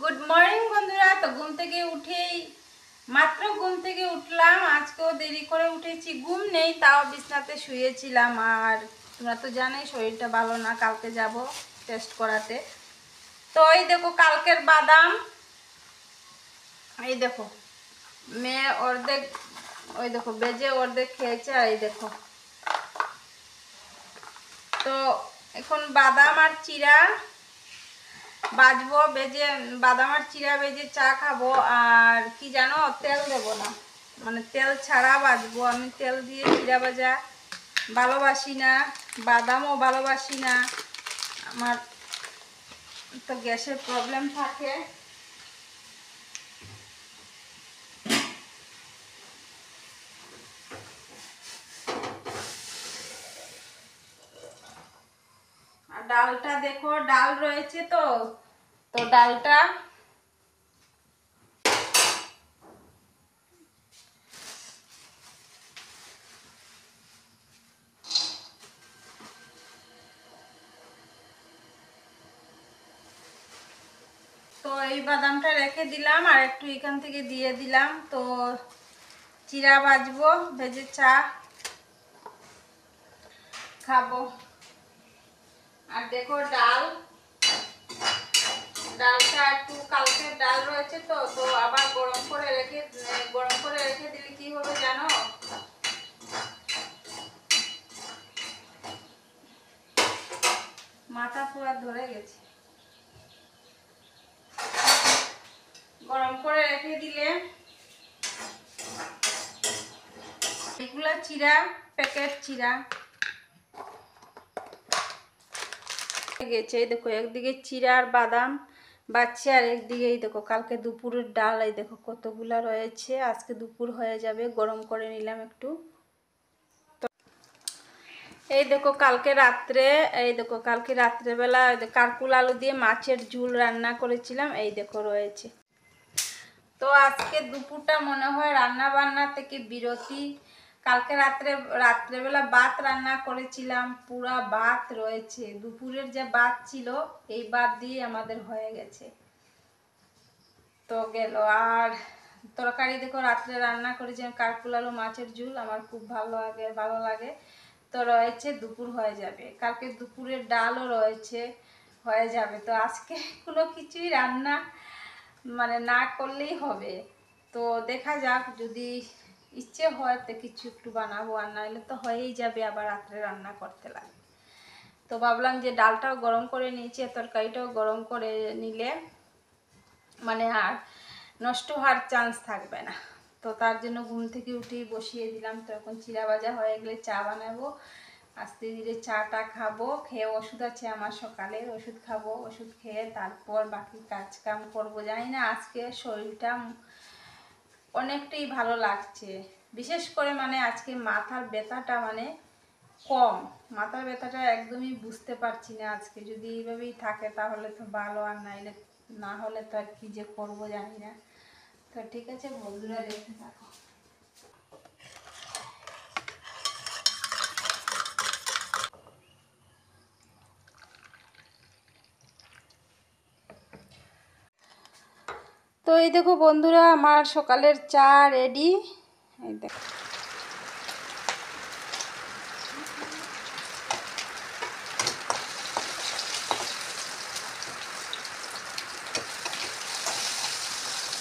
Good morning বন্ধুরা। তো ঘুম থেকে উঠেই মাত্র ঘুম থেকে উঠলাম। আজকেও দেরি করে উঠেছি, ঘুম নেই, তাও বিছনাতে শুয়েছিলাম। আর তোমরা তো জানোই শরীরটা ভালো না, কালকে যাব টেস্ট করাতে। তো এই দেখো কালকের বাদাম, এই দেখো মেয়ে অর্ধেক, ওই দেখো বেজে অর্ধেক খেয়েছে। আর এই দেখো, তো এখন বাদাম আর চিড়া বাজবো, বেজে বাদাম আর চিড়া বেজে চা খাবো। আর কি জানো, তেল দেবো না, মানে তেল ছাড়া বাজবো। আমি তেল দিয়ে চিড়া ভাজা ভালোবাসি না, বাদামও ভালোবাসি না। আমার তো গ্যাসের প্রবলেম থাকে। আর ডালটা দেখো, ডাল রয়েছে তো তো ডালটা তো এই বাদামটা রেখে দিলাম আর একটু এখান থেকে দিয়ে দিলাম। তো চিড়া ভাজবো, ভেজে চা খাবো। আর দেখো ডালটা একটু কালকের ডাল রয়েছে তো তো আবার গরম করে রেখে দিলে কি হবে জানো, মাথা পুরো ধরে গেছে। গরম করে রেখে দিলে এগুলা চিড়া, প্যাকেট চিড়া গেছে। এই দেখো একদিকে চিড়া আর বাদাম বাচ্চা, আর একদিকে এই দেখো কালকে দুপুরের ডাল। এই দেখো কতগুলা রয়েছে, আজকে দুপুর হয়ে যাবে, গরম করে নিলাম একটু। এই দেখো কালকে রাত্রে, এই দেখো কালকে রাত্রেবেলা কারকুল আলু দিয়ে মাছের ঝোল রান্না করেছিলাম, এই দেখো রয়েছে। তো আজকে দুপুরটা মনে হয় রান্না বান্না থেকে বিরতি। কালকে রাত্রেবেলা ভাত রান্না করেছিলাম, পুরা ভাত রয়েছে, দুপুরের যে ভাত ছিল এই ভাত দিয়ে আমাদের হয়ে গেছে। তো গেল। আর তরকারি দেখো রাত্রে রান্না করেছিলাম কারকুল আলু মাছের ঝোল, আমার খুব ভালো লাগে। তো রয়েছে, দুপুর হয়ে যাবে, কালকে দুপুরের ডালও রয়েছে, হয়ে যাবে। তো আজকে কোনো কিছুই রান্না মানে না করলেই হবে। তো দেখা যাক, যদি ইচ্ছে হয় তো কিছু একটু বানাবো, আর নাহলে তো হয়েই যাবে, আবার রাত্রে রান্না করতে লাগে। তো ভাবলাম যে ডালটাও গরম করে নিয়েছি, তরকারিটাও গরম করে নিলে মানে আর নষ্ট হওয়ার চান্স থাকবে না। তো তার জন্য ঘুম থেকে উঠেই বসিয়ে দিলাম। তো এখন চিড়া ভাজা হয়ে গেলে চা বানাবো, আস্তে ধীরে চাটা খাবো, খেয়ে ওষুধ আছে আমার সকালে, ওষুধ খাবো, ওষুধ খেয়ে তারপর বাকি কাজ কাম করবো। জানি না আজকে শরীরটা অনেকটাই ভালো লাগছে, বিশেষ করে মানে আজকে মাথার ব্যথাটা মানে কম, মাথার ব্যথাটা একদমই বুঝতে পারছি না। আজকে যদি এইভাবেই থাকে তাহলে তো ভালো, আর নাইলে না হলে তো আর কি যে করবো জানি না। তো ঠিক আছে বন্ধুরা, দেখতে থাকো। তো এই দেখো বন্ধুরা, আমার সকালের চা রেডি। এই দেখো,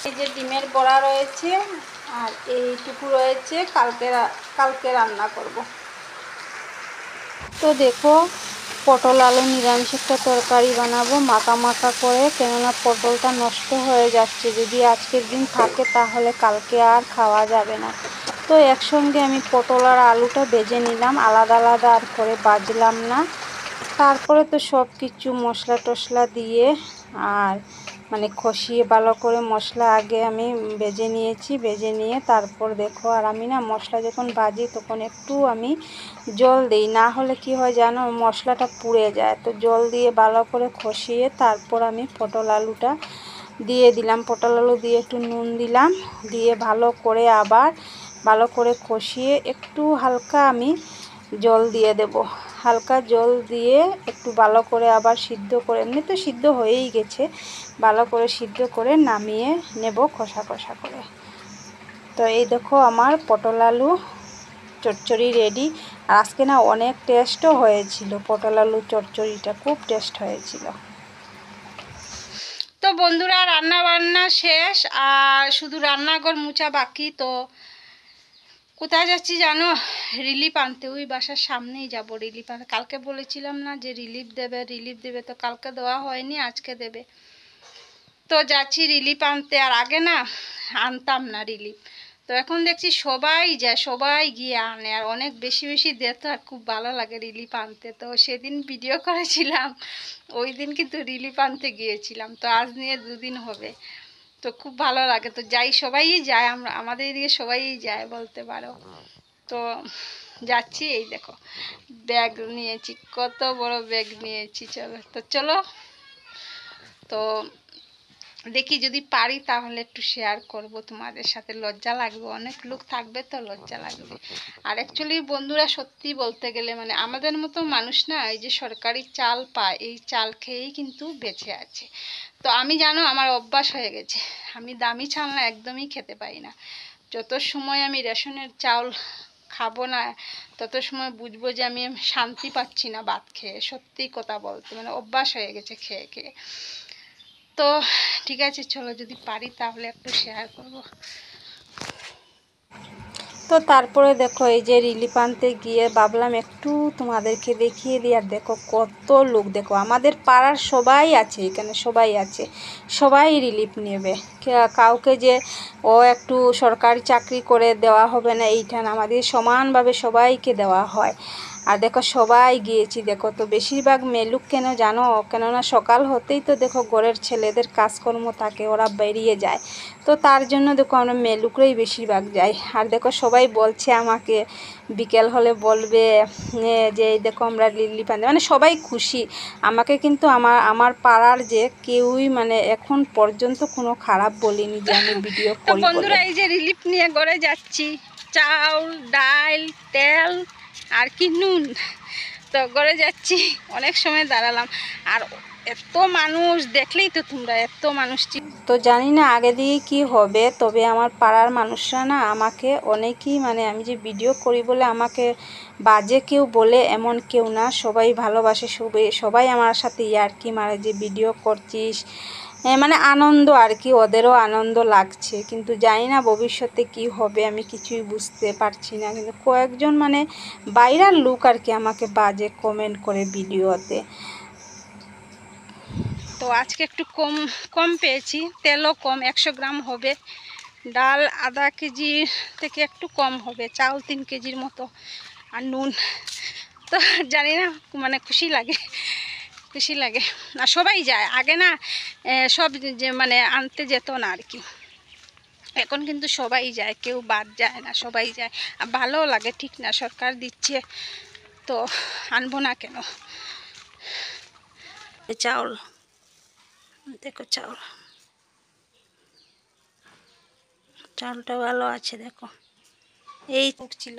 এই যে ডিমের বড়া রয়েছে, আর এইটুকু রয়েছে, কালকে রান্না করব। তো দেখো পটল আলু নিরামিষ একটা তরকারি বানাবো মাখা মাখা করে, কেননা পটলটা নষ্ট হয়ে যাচ্ছে, যদি আজকের দিন থাকে তাহলে কালকে আর খাওয়া যাবে না। তো একসঙ্গে আমি পটল আর আলুটা ভেজে নিলাম, আলাদা আলাদা আর করে ভাজলাম না। তারপরে তো সব কিছু মশলা টশলা দিয়ে আর মানে কষিয়ে ভালো করে মশলা আগে আমি ভেজে নিয়েছি, ভেজে নিয়ে তারপর দেখো, আর আমি না মশলা যখন ভাজি তখন একটু আমি জল দিই, না হলে কি হয় জানো, মশলাটা পুড়ে যায়। তো জল দিয়ে ভালো করে কষিয়ে তারপর আমি পটল আলুটা দিয়ে দিলাম, পটল আলু দিয়ে একটু নুন দিলাম, দিয়ে ভালো করে আবার ভালো করে কষিয়ে একটু হালকা আমি জল দিয়ে দেব। হালকা জল দিয়ে একটু ভালো করে আবার সিদ্ধ করে, এমনি তো সিদ্ধ হয়েই গেছে, ভালো করে সিদ্ধ করে নামিয়ে নেব কষা কষা করে। তো এই দেখো আমার পটল আলু চচ্চড়ি রেডি। আর আজকে না অনেক টেস্টও হয়েছিল, পটল আলু চচ্চড়িটা খুব টেস্ট হয়েছিল। তো বন্ধুরা রান্না বান্না শেষ, আর শুধু রান্নাঘর মুছা বাকি। তো কোথায় যাচ্ছি জানো? রিলিফ আনতে। ওই বাসার সামনেই যাব রিলিফ আনতে। কালকে বলেছিলাম না যে রিলিফ দেবে, তো কালকে দেওয়া হয়নি, আজকে দেবে। তো যাচ্ছি রিলিফ আনতে। আর আগে না আনতাম না রিলিফ, তো এখন দেখছি সবাই যায়, সবাই গিয়ে আনে, আর অনেক বেশি বেশি দেয়, তো আর খুব ভালো লাগে রিলিফ আনতে। তো সেদিন ভিডিও করেছিলাম, ওই দিন কিন্তু রিলিফ আনতে গিয়েছিলাম। তো আজ নিয়ে 2 দিন হবে, তো খুব ভালো লাগে। তো যাই, সবাই যায়, আমাদের এদিকে সবাই যায় বলতে পারো। তো যাচ্ছি, এই দেখো ব্যাগ নিয়েছি, কত বড় ব্যাগ নিয়েছি। চলো তো দেখি যদি পারি তাহলে একটু শেয়ার করব তোমাদের সাথে। লজ্জা লাগবে, অনেক লোক থাকবে তো লজ্জা লাগবে। আর অ্যাকচুয়ালি বন্ধুরা সত্যি বলতে গেলে মানে আমাদের মতো মানুষ না, এই যে সরকারি চাল পায়, এই চাল খেয়েই কিন্তু বেঁচে আছে। তো আমি জানো আমার অভ্যাস হয়ে গেছে, আমি দামি চাল না একদমই খেতে পারি না। যত সময় আমি রেশনের চাল খাবো না, তত সময় বুঝবো যে আমি শান্তি পাচ্ছি না ভাত খেয়ে। সত্যি কথা বলতে মানে অভ্যাস হয়ে গেছে খেয়ে খেয়ে। তো ঠিক আছে, চলো যদি পারি তাহলে একটু শেয়ার করব। তো তারপরে দেখো এই যে রিলিফ আনতে গিয়ে ভাবলাম একটু তোমাদেরকে দেখিয়ে দিই। আর দেখো কত লোক, দেখো আমাদের পাড়ার সবাই আছে এখানে, সবাই আছে, সবাই রিলিফ নেবে। কাউকে যে ও একটু সরকারি চাকরি করে দেওয়া হবে না এইটা না, আমাদের সমানভাবে সবাইকে দেওয়া হয়। আর দেখো সবাই গিয়েছি, দেখো তো বেশিরভাগ মেলুক কেন জানো? কেননা সকাল হতেই তো দেখো ঘরের ছেলেদের কাজকর্ম থাকে, ওরা বেরিয়ে যায়। তো তার জন্য দেখো আমরা মেলুকরাই বেশিরভাগ যাই। আর দেখো সবাই বলছে আমাকে, বিকেল হলে বলবে যে দেখো আমরা রিলিফ আনতে, মানে সবাই খুশি আমাকে। কিন্তু আমার পাড়ার যে কেউই মানে এখন পর্যন্ত কোনো খারাপ বলিনি যে আমি ভিডিও করি। তো বন্ধুরা এই যে রিলিফ নিয়ে ঘরে যাচ্ছি, চাউল ডাল তেল আর কি নুন, তো ঘরে যাচ্ছি। অনেক সময় দাঁড়ালাম, আর এত মানুষ দেখলেই তো তোমরা, এত মানুষ। তো জানি না আগে দিয়ে কি হবে, তবে আমার পাড়ার মানুষরা না আমাকে অনেকেই মানে আমি যে ভিডিও করি বলে আমাকে বাজে কেউ বলে এমন কেউ না, সবাই ভালোবাসে, সবাই আমার সাথে ইয়ার্কি মারে যে ভিডিও করছিস, মানে আনন্দ আর কি, ওদেরও আনন্দ লাগছে। কিন্তু জানি না ভবিষ্যতে কি হবে, আমি কিছুই বুঝতে পারছি না। কিন্তু কয়েকজন মানে বাইরের লোক আর কি আমাকে বাজে কমেন্ট করে ভিডিওতে। তো আজকে একটু কম পেয়েছি, তেলও কম, 100 গ্রাম হবে, ডাল আধা কেজি থেকে একটু কম হবে, চাউল 3 কেজির মতো, আর নুন। তো জানি না মানে খুশি লাগে। আর সবাই যায়, আগে না সব যে মানে আনতে যেত না আর কি, এখন কিন্তু সবাই যায়, কেউ বাদ যায় না, সবাই যায়। আর ভালোও লাগে, ঠিক না? সরকার দিচ্ছে তো আনবো না কেন? চাউল দেখো, চাউলটা ভালো আছে দেখো, এই ছিল।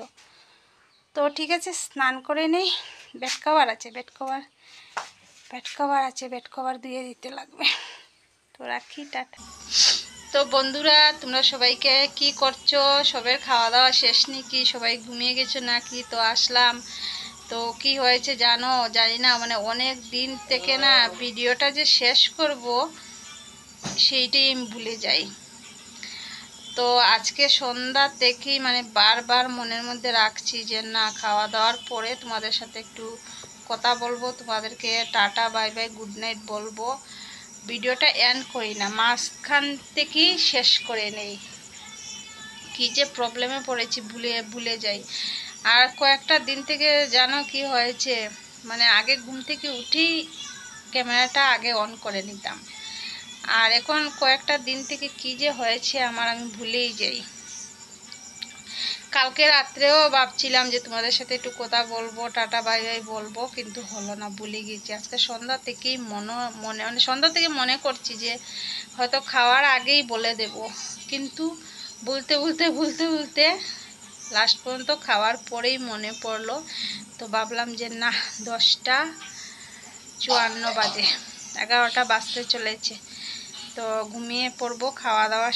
তো ঠিক আছে, স্নান করে নেই। বেড কভার আছে, বেড কভার দিয়ে দিতে লাগবে। তো রাখি, টাটা। তো বন্ধুরা তোমরা সবাইকে কি করছো? সবের খাওয়া দাওয়া শেষ নাকি? সবাই ঘুমিয়ে গেছো নাকি? তো আসলাম। তো কি হয়েছে জানো? জানি না, মানে অনেক দিন থেকে না ভিডিওটা যে শেষ করব সেইটাই আমি ভুলে যাই। তো আজকে সন্ধ্যা থেকেই মানে বারবার মনের মধ্যে রাখছি যে না, খাওয়া দাওয়ার পরে তোমাদের সাথে একটু কথা বলবো, তোমাদেরকে tata bye bye good night বলবো। ভিডিওটা এন্ড করি না, মাঝখান থেকেই শেষ করে নেই। কি যে প্রবলেমে পড়েছি, ভুলে যাই। আর কয়েকটা দিন থেকে জানো কি হয়েছে, মানে আগে ঘুম থেকে উঠেই ক্যামেরাটা আগে অন করে নিতাম, আর এখন কয়েকটা দিন থেকে কি যে হয়েছে আমার, আমি ভুলেই যাই। কালকে রাত্রেও ভাবছিলাম যে তোমাদের সাথে একটু কথা বলবো, টাটা বাই বাই বলবো, কিন্তু হলো না, ভুলে গেছি। আজকে সন্ধ্যা থেকেই মানে সন্ধ্যা থেকে মনে করছি যে হয়তো খাওয়ার আগেই বলে দেব, কিন্তু বলতে লাস্ট পর্যন্ত খাওয়ার পরেই মনে পড়লো, তো ভাবলাম যে না 10:54 বাজে, 11টা বাজতে চলেছে, তো ঘুমিয়ে পড়বো। খাওয়া দাওয়া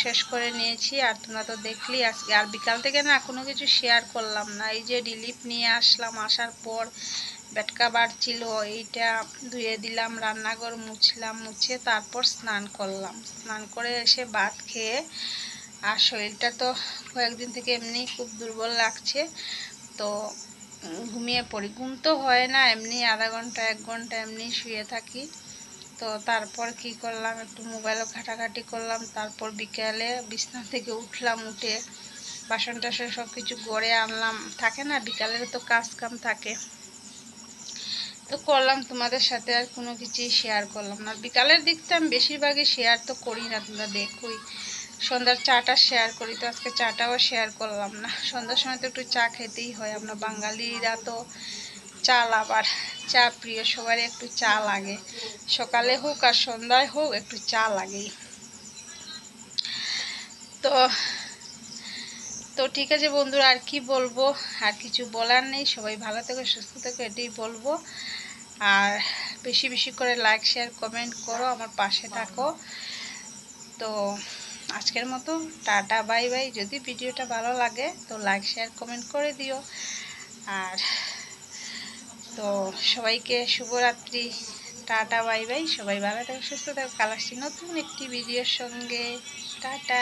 শেষ করে নিয়েছি। আর তোমরা তো দেখলি আজকে আর বিকাল থেকে না কোনো কিছু শেয়ার করলাম না। এই যে রিলিফ নিয়ে আসলাম, আসার পর বেটকা বাড়ছিল, এইটা ধুয়ে দিলাম, রান্নাঘর মুছলাম, মুছে তারপর স্নান করলাম। স্নান করে এসে ভাত খেয়ে, আর শরীরটা তো কয়েকদিন থেকে এমনি খুব দুর্বল লাগছে, তো ঘুমিয়ে পড়ি। ঘুম তো হয় না, এমনি আধা ঘন্টা 1 ঘন্টা এমনি শুয়ে থাকি। তো তারপর কি করলাম, একটু মোবাইলও ঘাটাঘাটি করলাম। তারপর বিকেলে বিছনা থেকে উঠলাম, উঠে বাসন টাসন সব কিছু গড়ে আনলাম। থাকে না বিকালের তো কাজ কাম থাকে, তো করলাম। তোমাদের সাথে আর কোনো কিছুই শেয়ার করলাম না। বিকালের দিকটা আমি বেশিরভাগই শেয়ার তো করি না, তোমরা দেখোই। সন্ধ্যার চাটা শেয়ার করি, তো আজকে চাটাও শেয়ার করলাম না। সন্ধ্যার সময় তো একটু চা খেতেই হয়, আমরা বাঙালিরা তো চা লাভার, চা প্রিয়, সবার একটু চা লাগে। সকালে হোক আর সন্ধ্যায় হোক একটু চা লাগেই। তো তো ঠিক আছে বন্ধুরা, আর কি বলবো, আর কিছু বলার নেই। সবাই ভালো থেকো, সুস্থ থেকো, এটাই বলবো। আর বেশি বেশি করে লাইক শেয়ার কমেন্ট করো, আমার পাশে থাকো। তো আজকের মতো টাটা বাই বাই। যদি ভিডিওটা ভালো লাগে তো লাইক শেয়ার কমেন্ট করে দিও। আর তো সবাইকে শুভরাত্রি, টাটা বাই বাই। সবাই ভালো থাকো, সুস্থ থাকো। কাল আসছি নতুন একটি ভিডিওর সঙ্গে। টাটা।